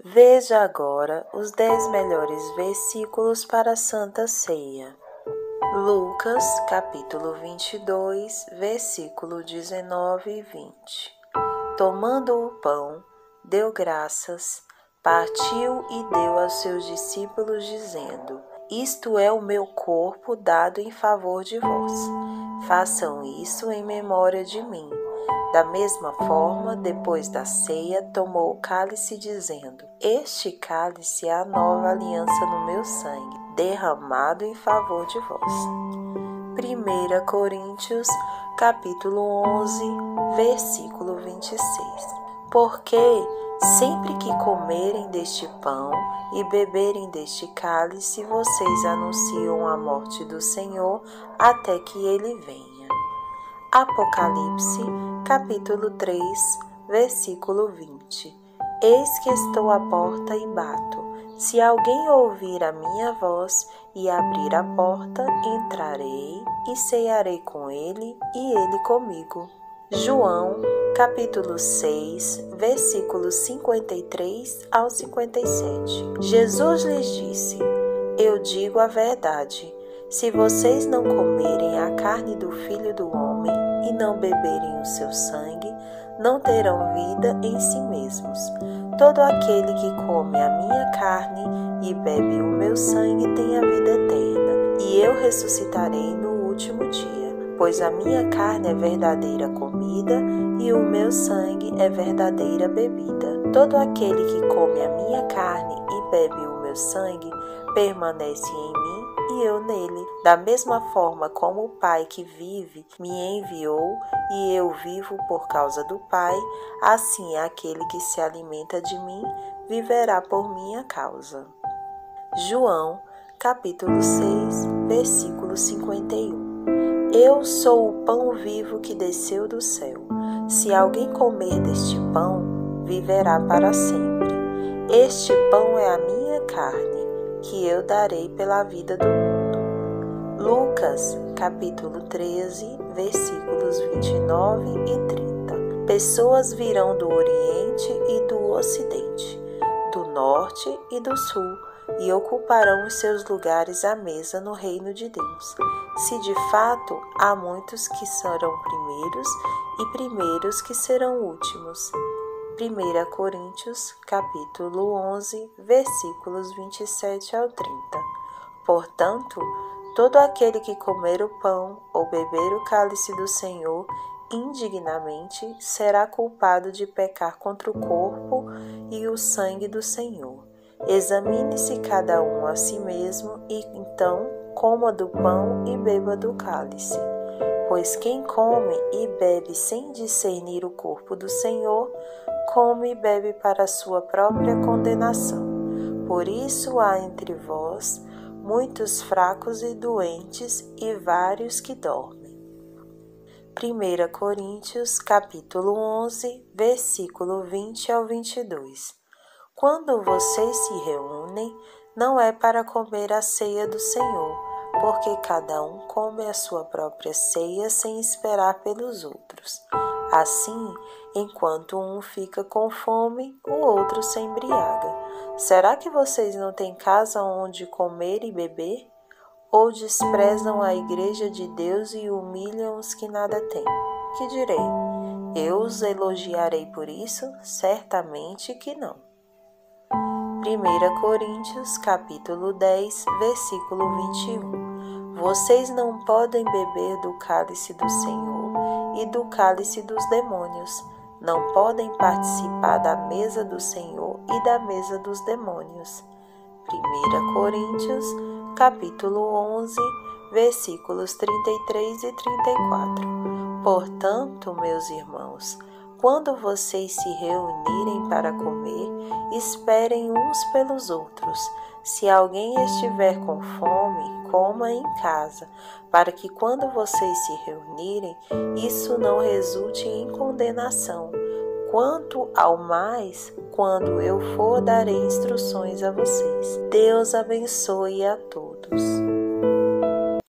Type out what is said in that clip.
Veja agora os 10 melhores versículos para a Santa Ceia. Lucas, capítulo 22, versículo 19 e 20. Tomando o pão, deu graças, partiu e deu aos seus discípulos, dizendo: Isto é o meu corpo dado em favor de vós. Façam isso em memória de mim. Da mesma forma, depois da ceia, tomou o cálice, dizendo: Este cálice é a nova aliança no meu sangue, derramado em favor de vós. 1 Coríntios, capítulo 11, versículo 26. Porque sempre que comerem deste pão e beberem deste cálice, vocês anunciam a morte do Senhor até que ele venha. Apocalipse, capítulo 3, versículo 20. Eis que estou à porta e bato. Se alguém ouvir a minha voz e abrir a porta, entrarei e cearei com ele e ele comigo. João, capítulo 6, versículos 53 ao 57. Jesus lhes disse: Eu digo a verdade. Se vocês não comerem a carne do Filho do Homem e não beberem o seu sangue, não terão vida em si mesmos. Todo aquele que come a minha carne e bebe o meu sangue tem a vida eterna, e eu ressuscitarei no último dia. Pois a minha carne é verdadeira comida e o meu sangue é verdadeira bebida. Todo aquele que come a minha carne e bebe o meu sangue permanece em mim e eu nele. Da mesma forma como o Pai que vive me enviou e eu vivo por causa do Pai, assim aquele que se alimenta de mim viverá por minha causa. João, capítulo 6, versículo 51. Eu sou o pão vivo que desceu do céu. Se alguém comer deste pão, viverá para sempre. Este pão é a minha carne, que eu darei pela vida do mundo. Lucas, capítulo 13, versículos 29 e 30. Pessoas virão do Oriente e do Ocidente, do Norte e do Sul, e ocuparão os seus lugares à mesa no reino de Deus. Se de fato há muitos que serão primeiros e primeiros que serão últimos. 1 Coríntios, capítulo 11, versículos 27 ao 30. Portanto, todo aquele que comer o pão ou beber o cálice do Senhor indignamente será culpado de pecar contra o corpo e o sangue do Senhor. Examine-se cada um a si mesmo e então coma do pão e beba do cálice. Pois quem come e bebe sem discernir o corpo do Senhor, come e bebe para a sua própria condenação. Por isso há entre vós muitos fracos e doentes e vários que dormem. 1 Coríntios, capítulo 11, versículo 20 ao 22. Quando vocês se reúnem, não é para comer a ceia do Senhor, porque cada um come a sua própria ceia sem esperar pelos outros. Assim, enquanto um fica com fome, o outro se embriaga. Será que vocês não têm casa onde comer e beber? Ou desprezam a igreja de Deus e humilham os que nada têm? Que direi? Eu os elogiarei por isso? Certamente que não. 1 Coríntios, capítulo 10, versículo 21. Vocês não podem beber do cálice do Senhor e do cálice dos demônios. Não podem participar da mesa do Senhor e da mesa dos demônios. 1 Coríntios, capítulo 11, versículos 33 e 34. Portanto, meus irmãos, quando vocês se reunirem para comer, esperem uns pelos outros. Se alguém estiver com fome, coma em casa, para que quando vocês se reunirem, isso não resulte em condenação. Quanto ao mais, quando eu for, darei instruções a vocês. Deus abençoe a todos.